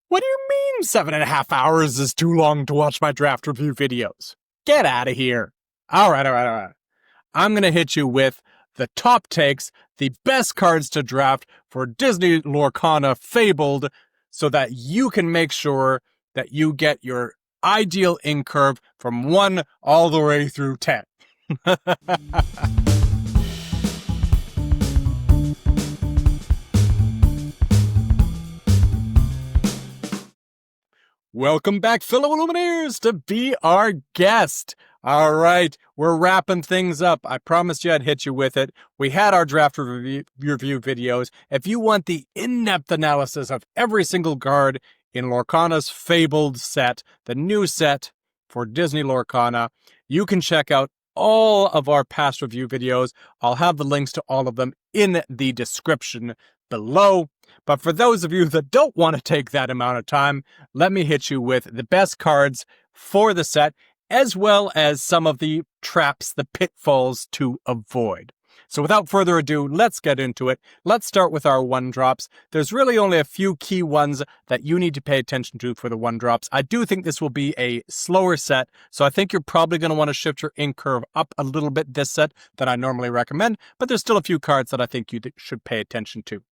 What do you mean 7.5 hours is too long to watch my draft review videos? Get out of here. All right. I'm going to hit you with the top takes, the best cards to draft for Disney Lorcana Fabled, so that you can make sure that you get your ideal ink curve from 1 all the way through 10. Welcome back, fellow Illumineers, to be our guest. All right, we're wrapping things up. I promised you I'd hit you with it. We had our draft review videos. If you want the in-depth analysis of every single card in Lorcana's Fabled set, the new set for Disney Lorcana, you can check out all of our past review videos. I'll have the links to all of them in the description below. But for those of you that don't want to take that amount of time, let me hit you with the best cards for the set, as well as some of the traps, the pitfalls to avoid. So without further ado, let's get into it. Let's start with our 1-drops. There's really only a few key ones that you need to pay attention to for the 1-drops. I do think this will be a slower set, so I think you're probably going to want to shift your ink curve up a little bit this set than I normally recommend, but there's still a few cards that I think you should pay attention to.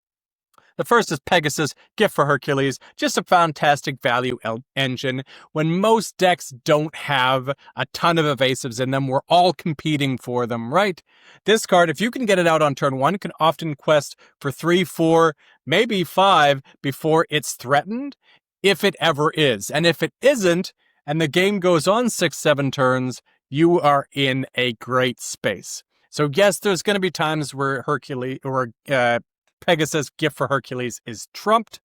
The first is Pegasus, Gift for Hercules, just a fantastic value engine. When most decks don't have a ton of evasives in them, we're all competing for them, right? This card, if you can get it out on turn 1, can often quest for 3, 4, maybe 5 before it's threatened, if it ever is. And if it isn't, and the game goes on 6, 7 turns, you are in a great space. So yes, there's going to be times where Hercules or Pegasus Gift for Hercules is trumped,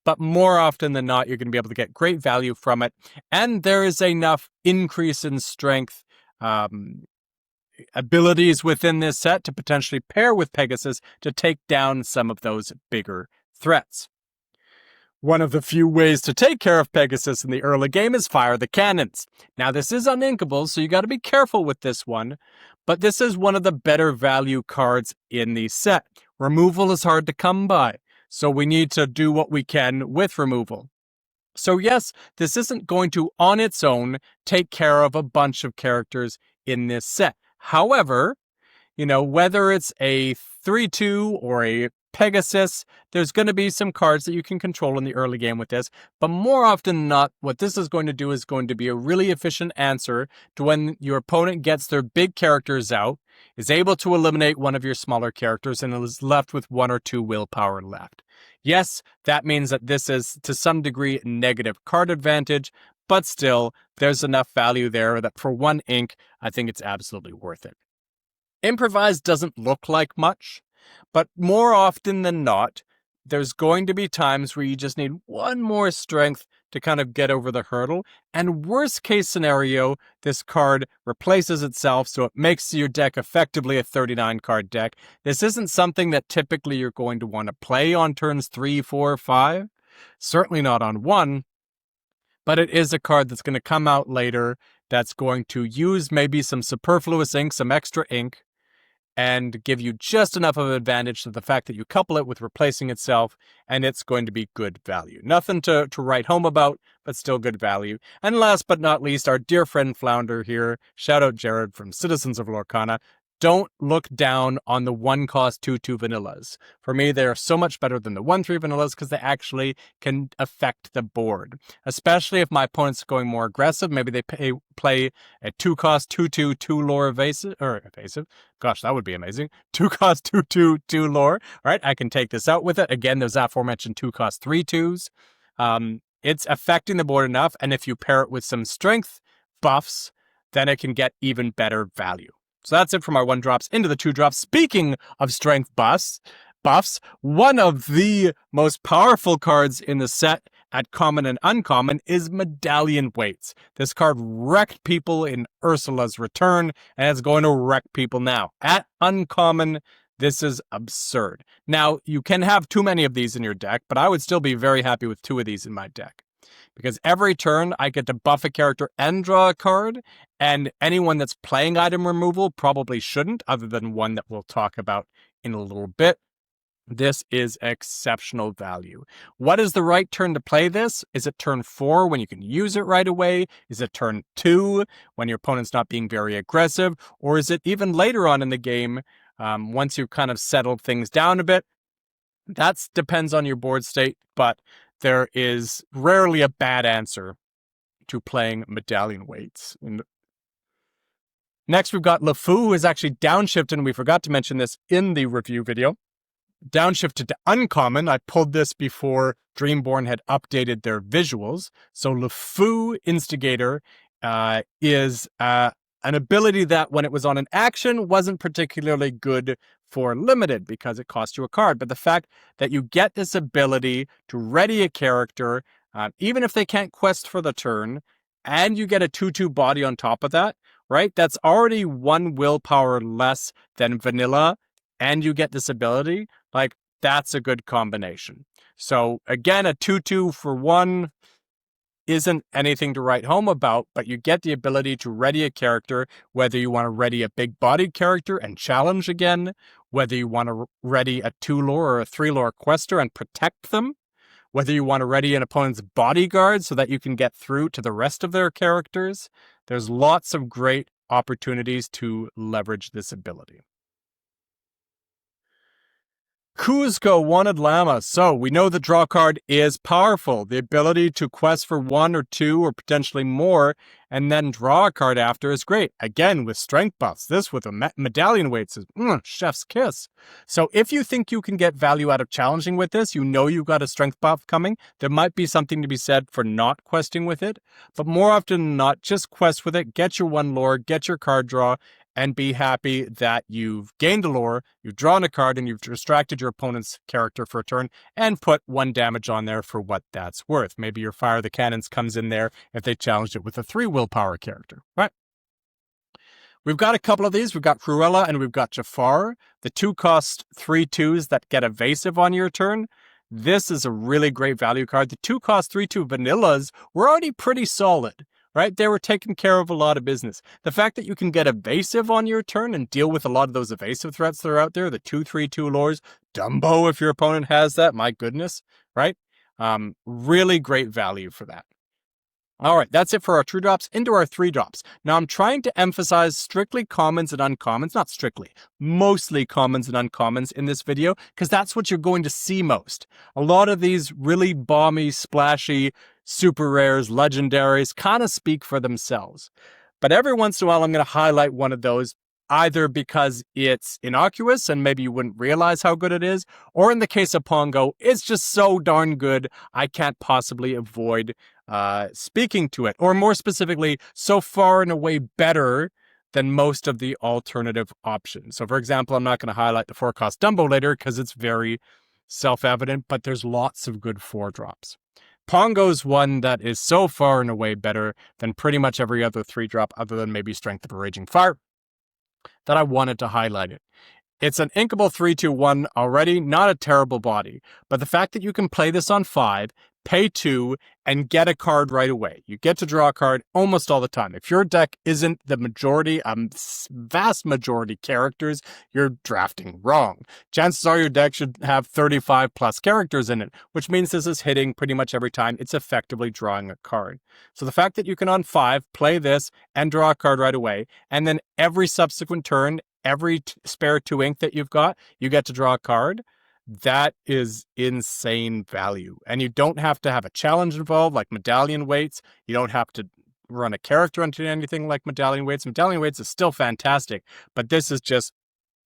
but more often than not, you're going to be able to get great value from it. And there is enough increase in strength abilities within this set to potentially pair with Pegasus to take down some of those bigger threats. One of the few ways to take care of Pegasus in the early game is fire the cannons. Now, this is uninkable, so you got to be careful with this one, but this is one of the better value cards in the set. Removal is hard to come by, so we need to do what we can with removal. So yes, this isn't going to, on its own, take care of a bunch of characters in this set. However, whether it's a 3-2 or a Pegasus, there's going to be some cards that you can control in the early game with this, but more often than not, what this is going to do is going to be a really efficient answer to when your opponent gets their big characters out, is able to eliminate one of your smaller characters, and is left with 1 or 2 willpower left. Yes, that means that this is, to some degree, negative card advantage, but still, there's enough value there that for 1 ink, I think it's absolutely worth it. Improvise doesn't look like much, but more often than not, there's going to be times where you just need 1 more strength to kind of get over the hurdle. And worst case scenario, this card replaces itself, so it makes your deck effectively a 39 card deck. This isn't something that typically you're going to want to play on turns 3, 4, 5. Certainly not on 1. But it is a card that's going to come out later that's going to use maybe some superfluous ink, some extra ink, and give you just enough of an advantage to the fact that you couple it with replacing itself, and it's going to be good value. Nothing to write home about, but still good value. And last but not least, our dear friend Flounder here, shout out Jared from Citizens of Lorcana, don't look down on the 1-cost 2/2 vanillas. For me, they are so much better than the 1/3 vanillas because they actually can affect the board. Especially if my opponent's going more aggressive, maybe they play a 2-cost 2/2 2-lore evasive. Gosh, that would be amazing. 2-cost 2/2 2-lore. All right, I can take this out with it. Again, those aforementioned 2-cost 3/2s. It's affecting the board enough, and if you pair it with some strength buffs, then it can get even better value. So that's it from our 1-drops into the 2-drops. Speaking of strength buffs, one of the most powerful cards in the set at common and uncommon is Medallion Weights. This card wrecked people in Ursula's Return, and it's going to wreck people now. At uncommon, this is absurd. Now, you can have too many of these in your deck, but I would still be very happy with 2 of these in my deck. Because every turn, I get to buff a character and draw a card, and anyone that's playing item removal probably shouldn't, other than one that we'll talk about in a little bit. This is exceptional value. What is the right turn to play this? Is it turn 4 when you can use it right away? Is it turn 2 when your opponent's not being very aggressive? Or is it even later on in the game, once you've kind of settled things down a bit? That depends on your board state, but there is rarely a bad answer to playing medallion weights. Next, we've got LeFou, who is actually downshifted, and we forgot to mention this in the review video. Downshifted to uncommon. I pulled this before Dreamborn had updated their visuals. So LeFou Instigator is an ability that, when it was on an action, wasn't particularly good for limited because it cost you a card. But the fact that you get this ability to ready a character, even if they can't quest for the turn, and you get a 2/2 body on top of that, right? That's already 1 willpower less than vanilla, and you get this ability. Like, that's a good combination. So again, a 2/2 for 1 isn't anything to write home about, but you get the ability to ready a character, whether you want to ready a big-bodied character and challenge again, whether you want to ready a 2-lore or a 3-lore quester and protect them, whether you want to ready an opponent's bodyguard so that you can get through to the rest of their characters. There's lots of great opportunities to leverage this ability. Kuzco wanted Llama. So we know the draw card is powerful. The ability to quest for 1 or 2 or potentially more and then draw a card after is great. Again, with strength buffs. This with a medallion weights is chef's kiss. So if you think you can get value out of challenging with this, you know you've got a strength buff coming, there might be something to be said for not questing with it. But more often than not, just quest with it, get your 1 lore, get your card draw, and be happy that you've gained a lore, you've drawn a card, and you've distracted your opponent's character for a turn, and put 1 damage on there for what that's worth. Maybe your Fire the Cannons comes in there if they challenged it with a 3 willpower character, right? We've got a couple of these. We've got Cruella and we've got Jafar. The 2 cost 3 2s that get evasive on your turn. This is a really great value card. The 2 cost 3/2 vanillas were already pretty solid, right? They were taking care of a lot of business. The fact that you can get evasive on your turn and deal with a lot of those evasive threats that are out there, the 2/3/2 lures, Dumbo if your opponent has that, my goodness, right? Really great value for that. All right, that's it for our 2 drops. Into our 3 drops. Now, I'm trying to emphasize strictly commons and uncommons, not strictly, mostly commons and uncommons in this video, because that's what you're going to see most. A lot of these really balmy, splashy, super rares, legendaries kind of speak for themselves. But every once in a while, I'm going to highlight one of those, either because it's innocuous and maybe you wouldn't realize how good it is, or in the case of Pongo, it's just so darn good, I can't possibly avoid speaking to it, or more specifically, so far and away better than most of the alternative options. So for example, I'm not going to highlight the 4-cost Dumbo later because it's very self-evident, but there's lots of good 4 drops. Pongo's one that is so far and away better than pretty much every other 3 drop other than maybe Strength of a Raging Fire that I wanted to highlight it. It's an inkable 3/2/1 already, not a terrible body, but the fact that you can play this on 5, pay 2, and get a card right away. You get to draw a card almost all the time. If your deck isn't the majority, vast majority characters, you're drafting wrong. Chances are your deck should have 35 plus characters in it, which means this is hitting pretty much every time it's effectively drawing a card. So the fact that you can on 5 play this and draw a card right away, and then every subsequent turn, every spare 2 ink that you've got, you get to draw a card. That is insane value. And you don't have to have a challenge involved like medallion weights. You don't have to run a character into anything like medallion weights. Medallion weights is still fantastic, but this is just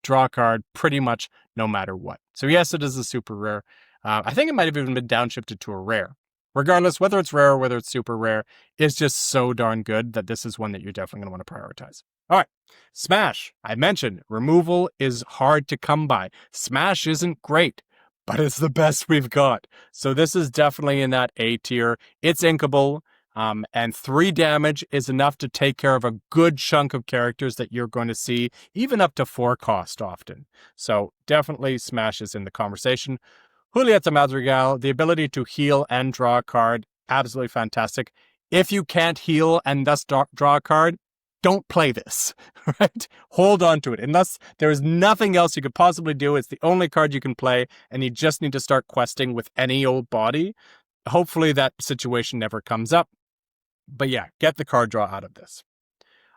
draw a card pretty much no matter what. So yes, it is a super rare. I think it might have even been downshifted to a rare. Regardless, whether it's rare or whether it's super rare, it's just so darn good that this is one that you're definitely going to want to prioritize. All right, Smash. I mentioned removal is hard to come by. Smash isn't great, but it's the best we've got. So this is definitely in that A tier. It's inkable, and 3 damage is enough to take care of a good chunk of characters that you're going to see, even up to 4 cost often. So definitely Smash is in the conversation. Julieta Madrigal, the ability to heal and draw a card, absolutely fantastic. If you can't heal and thus draw a card, don't play this, right? Hold on to it. Unless there is nothing else you could possibly do, it's the only card you can play, and you just need to start questing with any old body. Hopefully that situation never comes up. But yeah, get the card draw out of this.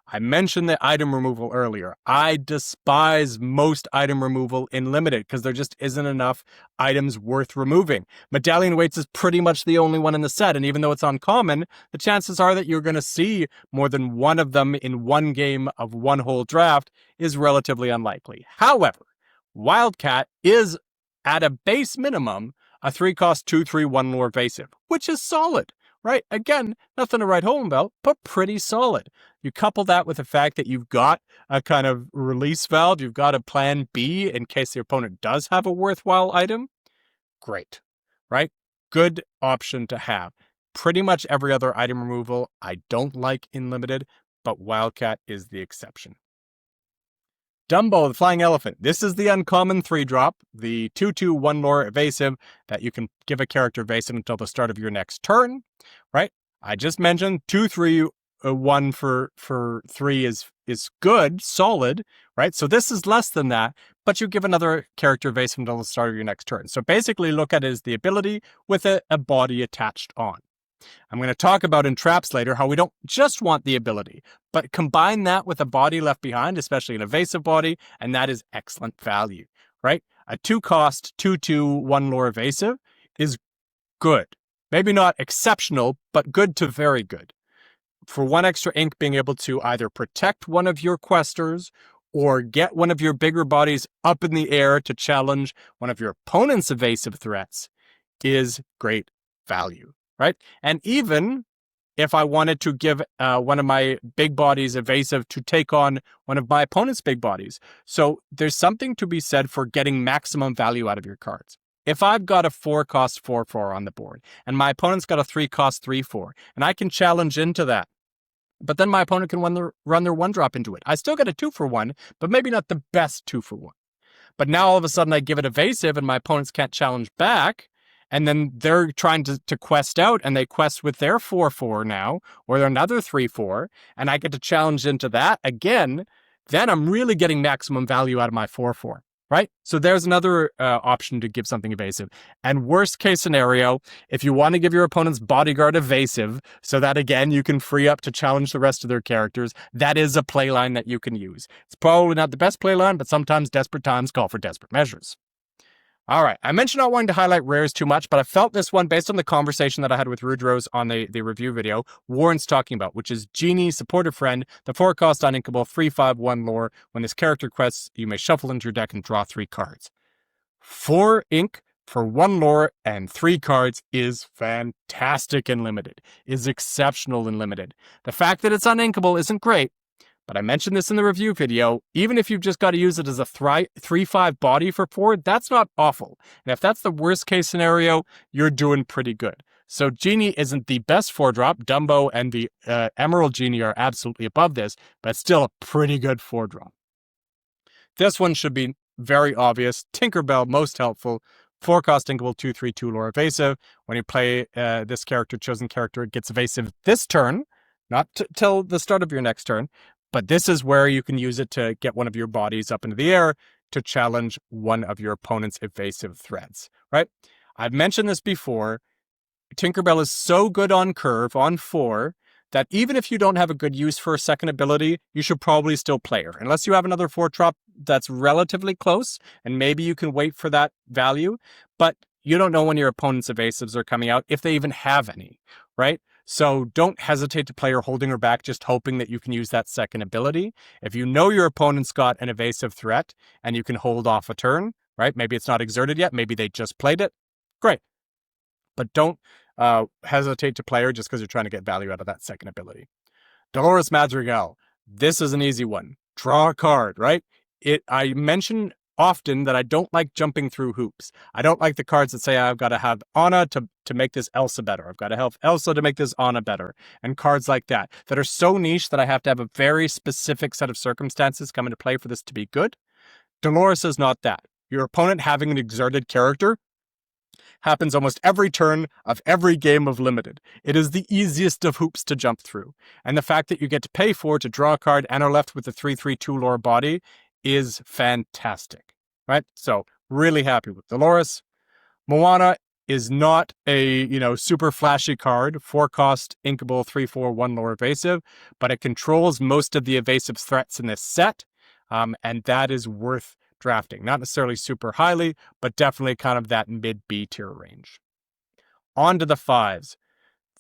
I mentioned the item removal earlier. I despise most item removal in Limited because there just isn't enough items worth removing. Medallion Weights is pretty much the only one in the set, and even though it's uncommon, the chances are that you're going to see more than one of them in one game of one whole draft is relatively unlikely. However, Wildcat is, at a base minimum, a 3-cost 2/3 1-lore evasive, which is solid. Right? Again, nothing to write home about, but pretty solid. You couple that with the fact that you've got a kind of release valve, you've got a plan B in case the opponent does have a worthwhile item. Great, right? Good option to have. Pretty much every other item removal I don't like in Limited, but Wildcat is the exception. Dumbo, the Flying Elephant. This is the uncommon 3-drop, the 2/2 1-lore evasive that you can give a character evasive until the start of your next turn, right? I just mentioned 2/3 1 for 3 is good, solid, right? So this is less than that, but you give another character evasive until the start of your next turn. So basically look at it as the ability with a body attached on. I'm going to talk about in traps later how we don't just want the ability, but combine that with a body left behind, especially an evasive body, and that is excellent value, right? A 2-cost 2/2 1-lore evasive is good. Maybe not exceptional, but good to very good. For 1 extra ink, being able to either protect one of your questers or get one of your bigger bodies up in the air to challenge one of your opponent's evasive threats is great value. Right? And even if I wanted to give one of my big bodies evasive to take on one of my opponent's big bodies. So there's something to be said for getting maximum value out of your cards. If I've got a 4-cost 4/4 on the board, and my opponent's got a 3-cost 3/4, and I can challenge into that, but then my opponent can run their 1-drop into it. I still get a 2-for-1, but maybe not the best 2-for-1. But now all of a sudden I give it evasive, and my opponents can't challenge back, and then they're trying to quest out, and they quest with their 4/4 now, or another 3/4, and I get to challenge into that again, then I'm really getting maximum value out of my 4/4, right? So there's another option to give something evasive. And worst case scenario, if you want to give your opponent's bodyguard evasive, so that again, you can free up to challenge the rest of their characters, that is a playline that you can use. It's probably not the best playline, but sometimes desperate times call for desperate measures. All right, I mentioned not wanting to highlight rares too much, but I felt this one, based on the conversation that I had with Rudrose on the review video, warrants talking about, which is Genie, Supportive Friend, the 4-cost uninkable 3/5 1-lore. When this character quests, you may shuffle into your deck and draw 3 cards. 4 ink for 1 lore and 3 cards is fantastic in Limited, is exceptional in Limited. The fact that it's uninkable isn't great, but I mentioned this in the review video. Even if you've just got to use it as a 3/5 body for 4, that's not awful. And if that's the worst case scenario, you're doing pretty good. So Genie isn't the best 4-drop. Dumbo and the Emerald Genie are absolutely above this, but it's still a pretty good 4-drop. This one should be very obvious. Tinkerbell, most helpful. 4-cost inkable 2/3 2-lore evasive. When you play this character, chosen character, it gets evasive this turn, not till the start of your next turn. But this is where you can use it to get one of your bodies up into the air to challenge one of your opponent's evasive threats, right? I've mentioned this before. Tinkerbell is so good on curve, on 4, that even if you don't have a good use for a second ability, you should probably still play her. Unless you have another 4-drop that's relatively close, and maybe you can wait for that value, but you don't know when your opponent's evasives are coming out, if they even have any, right? So don't hesitate to play her holding her back, just hoping that you can use that second ability. If you know your opponent's got an evasive threat and you can hold off a turn, right? Maybe it's not exerted yet. Maybe they just played it. Great. But don't hesitate to play her just because you're trying to get value out of that second ability. Dolores Madrigal. This is an easy one. Draw a card, right? I mentioned often that I don't like jumping through hoops. I don't like the cards that say I've got to have Anna to make this Elsa better. I've got to have Elsa to make this Anna better. And cards like that are so niche that I have to have a very specific set of circumstances come into play for this to be good. Dolores is not that. Your opponent having an exerted character happens almost every turn of every game of Limited. It is the easiest of hoops to jump through. And the fact that you get to pay for to draw a card and are left with a 3/3 2 lore body is fantastic, right? So really happy with Dolores. Moana is not a, super flashy card, 4-cost, inkable, 3/4, 1 lore evasive, but it controls most of the evasive threats in this set, and that is worth drafting. Not necessarily super highly, but definitely kind of that mid-B tier range. On to the 5s.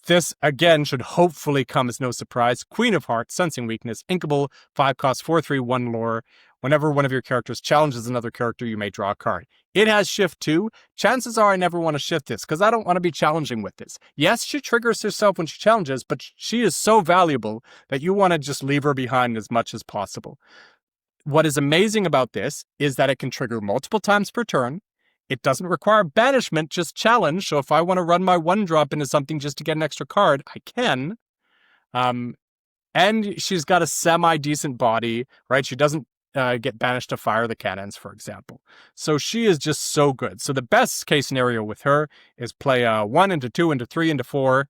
This, again, should hopefully come as no surprise. Queen of Hearts, Sensing Weakness, inkable, 5-cost, 4/3, 1 lore. Whenever one of your characters challenges another character, you may draw a card. It has shift too. Chances are I never want to shift this, because I don't want to be challenging with this. Yes, she triggers herself when she challenges, but she is so valuable that you want to just leave her behind as much as possible. What is amazing about this is that it can trigger multiple times per turn. It doesn't require banishment, just challenge. So if I want to run my 1-drop into something just to get an extra card, I can. And she's got a semi-decent body, right? She doesn't get banished to fire the cannons, for example. So she is just so good. So the best case scenario with her is play 1 into 2 into 3 into 4.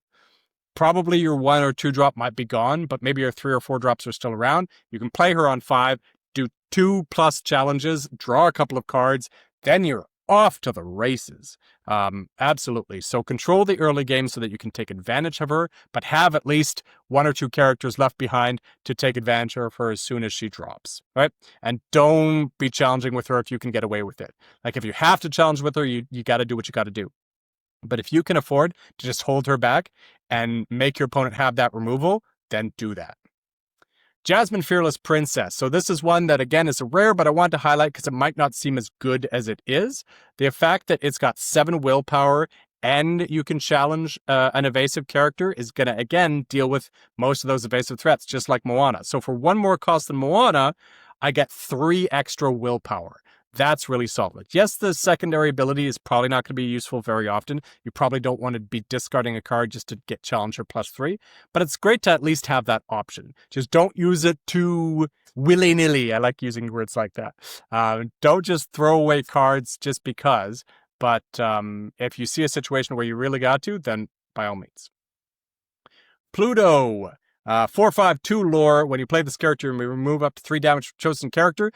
Probably your 1 or 2 drop might be gone, but maybe your 3 or 4 drops are still around. You can play her on 5, do 2+ challenges, draw a couple of cards, then you're off to the races. Absolutely. So control the early game so that you can take advantage of her, but have at least 1 or 2 characters left behind to take advantage of her as soon as she drops, right? And don't be challenging with her if you can get away with it. Like if you have to challenge with her, you got to do what you got to do. But if you can afford to just hold her back and make your opponent have that removal, then do that. Jasmine Fearless Princess. So this is one that, again, is a rare, but I want to highlight because it might not seem as good as it is. The fact that it's got 7 willpower and you can challenge an evasive character is going to, again, deal with most of those evasive threats, just like Moana. So for 1 more cost than Moana, I get 3 extra willpower. That's really solid. Yes, the secondary ability is probably not going to be useful very often. You probably don't want to be discarding a card just to get Challenger +3, but it's great to at least have that option. Just don't use it too willy-nilly. I like using words like that. Don't just throw away cards just because, but if you see a situation where you really got to, then by all means. Pluto. 4/5/2 lore. When you play this character, you may remove up to 3 damage from chosen character.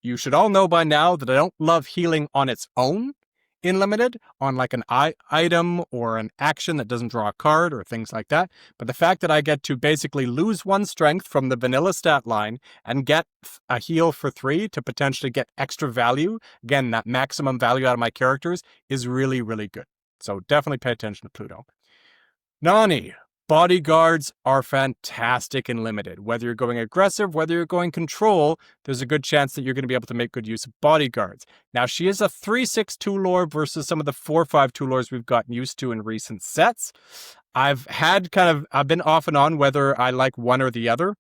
You should all know by now that I don't love healing on its own in Limited, on like an item or an action that doesn't draw a card or things like that. But the fact that I get to basically lose 1 strength from the vanilla stat line and get a heal for 3 to potentially get extra value, again, that maximum value out of my characters, is really, really good. So definitely pay attention to Pluto. Nani. Bodyguards are fantastic in Limited. Whether you're going aggressive, whether you're going control, there's a good chance that you're going to be able to make good use of bodyguards. Now, she is a 3/6/2 lore versus some of the 4/5/2 lores we've gotten used to in recent sets. I've been off and on whether I like one or the other.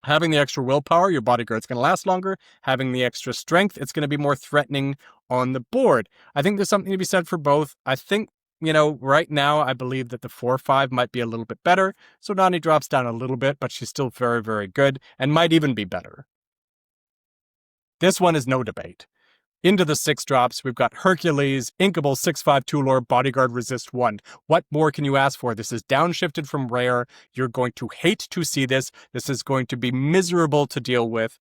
Having the extra willpower, your bodyguard's going to last longer. Having the extra strength, it's going to be more threatening on the board. I think there's something to be said for both. I think, right now, I believe that the 4/5 might be a little bit better. So Nani drops down a little bit, but she's still very, very good and might even be better. This one is no debate. Into the 6 drops, we've got Hercules, inkable, 6/5/2 lore, bodyguard, resist 1. What more can you ask for? This is downshifted from rare. You're going to hate to see this. This is going to be miserable to deal with.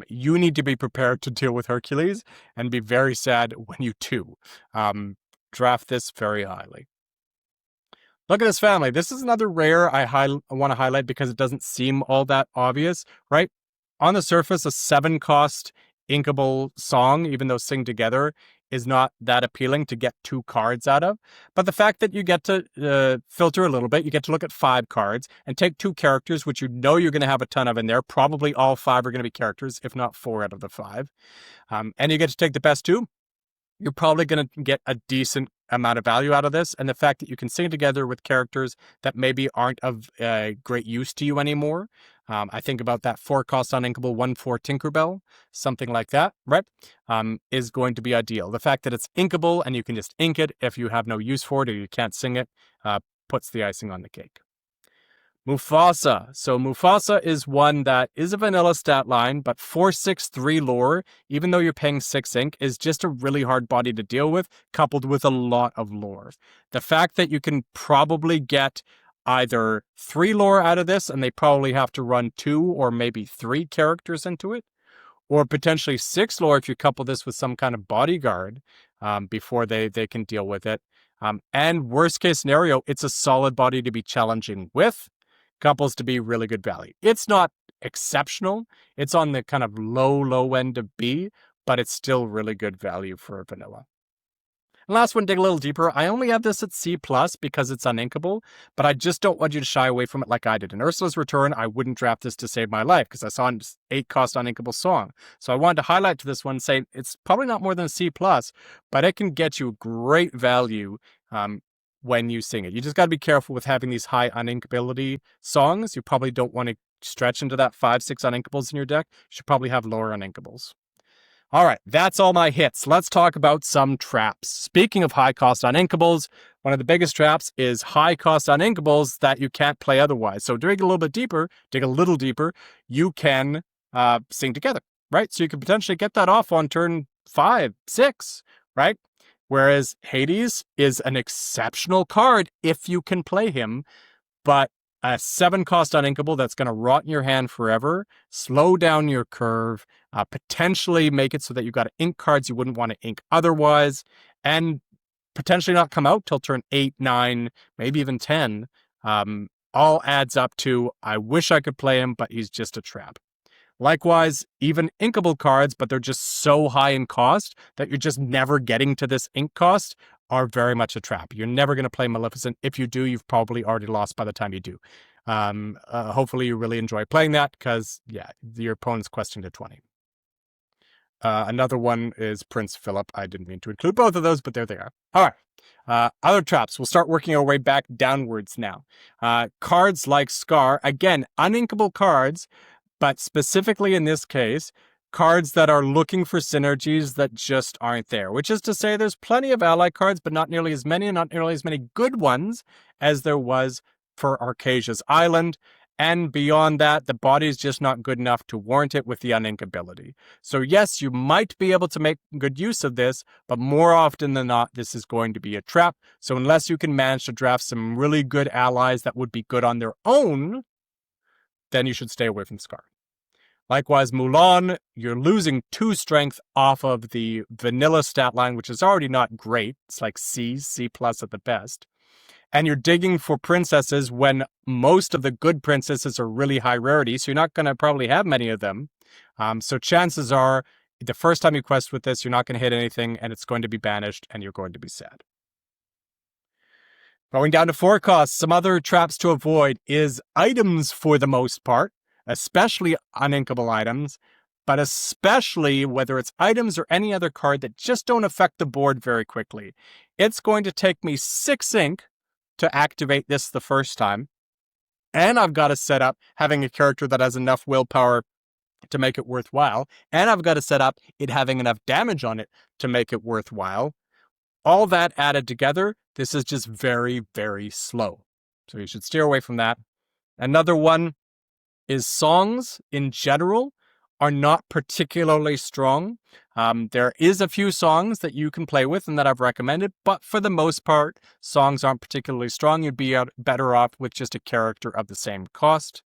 You need to be prepared to deal with Hercules and be very sad when you do. Draft this very highly. Look at this family. This is another rare I want to highlight because it doesn't seem all that obvious, right? On the surface, a 7-cost inkable song, even though Sing Together is not that appealing to get 2 cards out of. But the fact that you get to filter a little bit, you get to look at 5 cards and take 2 characters, which you're going to have a ton of in there. Probably all 5 are going to be characters, if not 4 out of the 5. And you get to take the best 2. You're probably going to get a decent amount of value out of this. And the fact that you can sing together with characters that maybe aren't of great use to you anymore. I think about that 4-cost uninkable 1/4 Tinkerbell, something like that, right? Is going to be ideal. The fact that it's inkable and you can just ink it if you have no use for it or you can't sing it, puts the icing on the cake. Mufasa. So Mufasa is one that is a vanilla stat line, but 4/6/3 lore, even though you're paying 6 ink, is just a really hard body to deal with, coupled with a lot of lore. The fact that you can probably get either 3 lore out of this, and they probably have to run 2 or maybe 3 characters into it, or potentially 6 lore if you couple this with some kind of bodyguard before they can deal with it. And worst case scenario, it's a solid body to be challenging with, couples to be really good value. It's not exceptional. It's on the kind of low end of B, but it's still really good value for vanilla. And last one, dig a little deeper. I only have this at C+ because it's uninkable, but I just don't want you to shy away from it like I did. In Ursula's Return, I wouldn't draft this to save my life because I saw an 8-cost uninkable song. So I wanted to highlight to this one, say it's probably not more than a C+, but it can get you great value when you sing it. You just got to be careful with having these high uninkability songs. You probably don't want to stretch into that 5-6 uninkables in your deck. You should probably have lower uninkables. All right, that's all my hits. Let's talk about some traps. Speaking of high-cost uninkables, one of the biggest traps is high-cost uninkables that you can't play otherwise. So dig a little deeper, you can sing together, right? So you can potentially get that off on turn 5, 6, right? Whereas Hades is an exceptional card if you can play him, but a 7-cost uninkable that's going to rot in your hand forever, slow down your curve, potentially make it so that you've got to ink cards you wouldn't want to ink otherwise, and potentially not come out till turn 8, 9, maybe even 10, all adds up to, I wish I could play him, but he's just a trap. Likewise, even inkable cards, but they're just so high in cost that you're just never getting to this ink cost, are very much a trap. You're never going to play Maleficent. If you do, you've probably already lost by the time you do. Hopefully you really enjoy playing that because, yeah, your opponent's questing to 20. Another one is Prince Philip. I didn't mean to include both of those, but there they are. All right. Other traps. We'll start working our way back downwards now. Cards like Scar. Again, uninkable cards, but specifically in this case, cards that are looking for synergies that just aren't there, which is to say there's plenty of ally cards, but not nearly as many, and not nearly as many good ones as there was for Arcasia's Island. And beyond that, the body's just not good enough to warrant it with the uninkability. So yes, you might be able to make good use of this, but more often than not, this is going to be a trap. So unless you can manage to draft some really good allies that would be good on their own, then you should stay away from Scar. Likewise, Mulan, you're losing 2 strength off of the vanilla stat line, which is already not great. It's like C+ at the best. And you're digging for princesses when most of the good princesses are really high rarity, so you're not going to probably have many of them. So chances are, the first time you quest with this, you're not going to hit anything, and it's going to be banished, and you're going to be sad. Going down to 4 costs, some other traps to avoid is items for the most part, especially uninkable items, but especially whether it's items or any other card that just don't affect the board very quickly. It's going to take me 6 ink to activate this the first time, and I've got to set up having a character that has enough willpower to make it worthwhile, and I've got to set up it having enough damage on it to make it worthwhile. All that added together, this is just very, very slow. So you should steer away from that. Another one is songs in general are not particularly strong. There is a few songs that you can play with and that I've recommended, but for the most part, songs aren't particularly strong. You'd be better off with just a character of the same cost.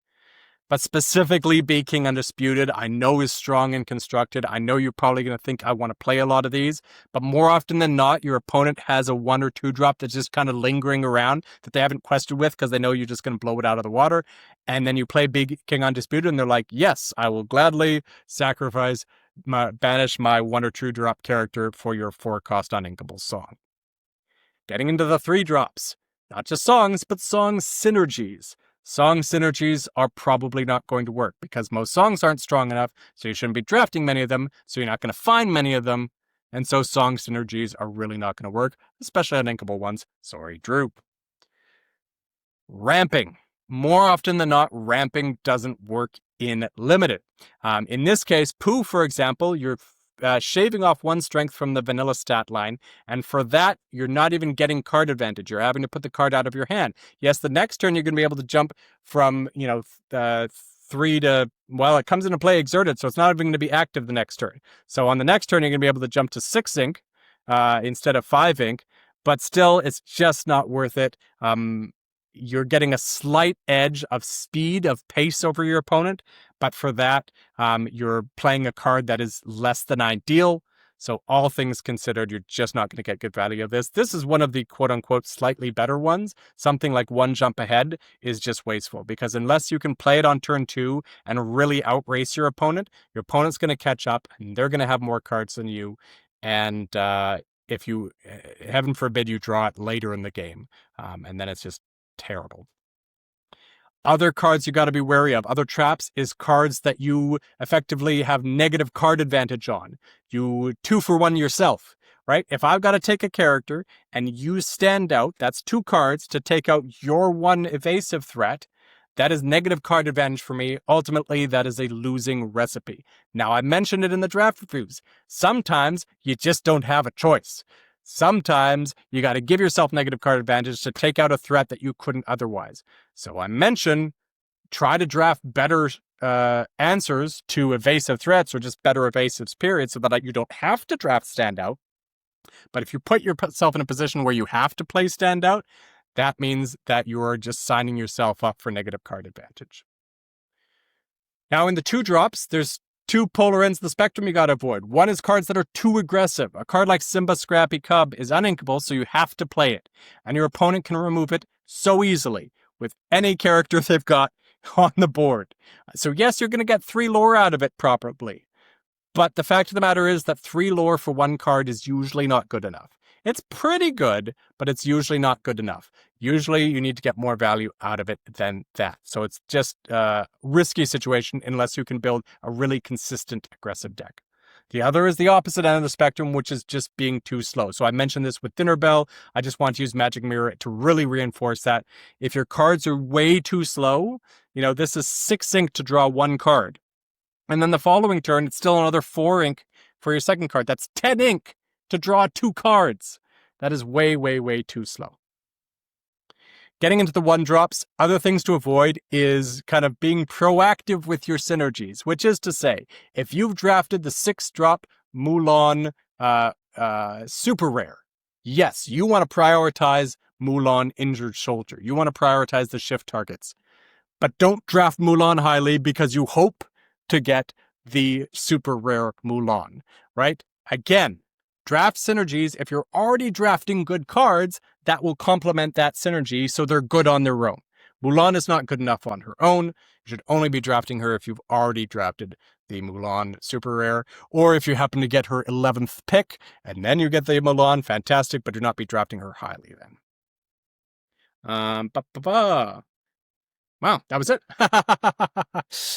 But specifically, Be King Undisputed, I know is strong and constructed. I know you're probably going to think I want to play a lot of these, but more often than not, your opponent has a 1 or 2 drop that's just kind of lingering around that they haven't quested with because they know you're just going to blow it out of the water. And then you play Be King Undisputed, and they're like, yes, I will gladly banish my 1 or 2 drop character for your 4-cost uninkable song. Getting into the 3 drops, not just songs, but song synergies. Song synergies are probably not going to work because most songs aren't strong enough, so you shouldn't be drafting many of them, so you're not going to find many of them, and so song synergies are really not going to work, especially uninkable ones. Sorry, Drew. Ramping. More often than not, ramping doesn't work in Limited. In this case, Pooh, for example, you're shaving off 1 strength from the vanilla stat line, and for that, you're not even getting card advantage. You're having to put the card out of your hand. Yes, the next turn you're going to be able to jump from, 3 to, well, it comes into play exerted, so it's not even going to be active the next turn. So on the next turn, you're going to be able to jump to 6 ink instead of 5 ink, but still, it's just not worth it. You're getting a slight edge of speed, of pace over your opponent, but for that, you're playing a card that is less than ideal. So all things considered, you're just not going to get good value of this. This is one of the quote-unquote slightly better ones. Something like 1 jump ahead is just wasteful, because unless you can play it on turn 2 and really outrace your opponent's going to catch up, and they're going to have more cards than you, and if you, heaven forbid, you draw it later in the game, and then it's just terrible. Other cards you got to be wary of, other traps, is cards that you effectively have negative card advantage on. You 2-for-1 yourself, right? If I've got to take a character and you stand out, that's 2 cards to take out your 1 evasive threat. That is negative card advantage for me. Ultimately, that is a losing recipe. Now, I mentioned it in the draft reviews. Sometimes you just don't have a choice. Sometimes you got to give yourself negative card advantage to take out a threat that you couldn't otherwise. So I mentioned try to draft better answers to evasive threats, or just better evasives, period, so that you don't have to draft standout. But if you put yourself in a position where you have to play standout, that means that you are just signing yourself up for negative card advantage. Now in the 2 drops, there's 2 polar ends of the spectrum you got to avoid. One is cards that are too aggressive. A card like Simba Scrappy Cub is uninkable, so you have to play it. And your opponent can remove it so easily with any character they've got on the board. So yes, you're going to get 3 lore out of it probably. But the fact of the matter is that 3 lore for 1 card is usually not good enough. It's pretty good, but it's usually not good enough. Usually you need to get more value out of it than that. So it's just a risky situation unless you can build a really consistent aggressive deck. The other is the opposite end of the spectrum, which is just being too slow. So I mentioned this with Dinner Bell. I just want to use Magic Mirror to really reinforce that. If your cards are way too slow, this is 6 ink to draw 1 card. And then the following turn, it's still another 4 ink for your second card. That's 10 ink to draw 2 cards. That is way, way, way too slow. Getting into the 1 drops, other things to avoid is kind of being proactive with your synergies, which is to say, if you've drafted the 6-drop Mulan super rare, yes, you want to prioritize Mulan Injured Soldier. You want to prioritize the shift targets. But don't draft Mulan highly because you hope to get the super rare Mulan, right? Again, draft synergies. If you're already drafting good cards, that will complement that synergy, so they're good on their own. Mulan is not good enough on her own. You should only be drafting her if you've already drafted the Mulan super rare, or if you happen to get her 11th pick, and then you get the Mulan, fantastic, but do not be drafting her highly then. Wow, that was it. All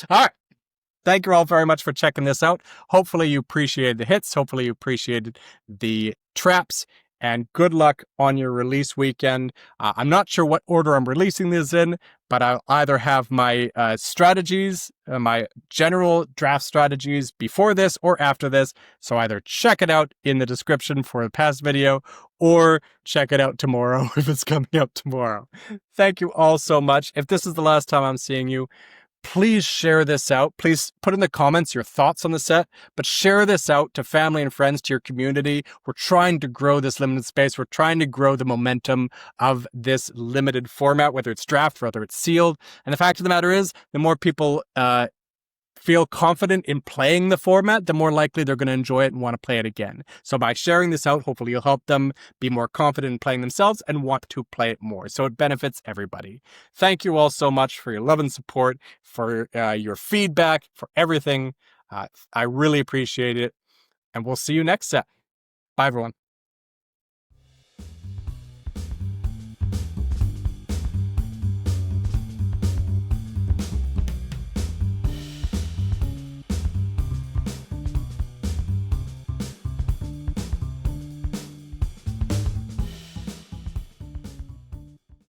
right. Thank you all very much for checking this out. Hopefully you appreciated the hits. Hopefully you appreciated the traps. And good luck on your release weekend. I'm not sure what order I'm releasing this in, but I'll either have my strategies, my general draft strategies before this or after this. So either check it out in the description for the past video or check it out tomorrow if it's coming out tomorrow. Thank you all so much. If this is the last time I'm seeing you, please share this out. Please put in the comments your thoughts on the set, but share this out to family and friends, to your community. We're trying to grow this limited space. We're trying to grow the momentum of this limited format, whether it's draft, whether it's sealed. And the fact of the matter is, the more people feel confident in playing the format, the more likely they're going to enjoy it and want to play it again. So by sharing this out, hopefully you'll help them be more confident in playing themselves and want to play it more. So it benefits everybody. Thank you all so much for your love and support, for your feedback, for everything. I really appreciate it. And we'll see you next set. Bye, everyone.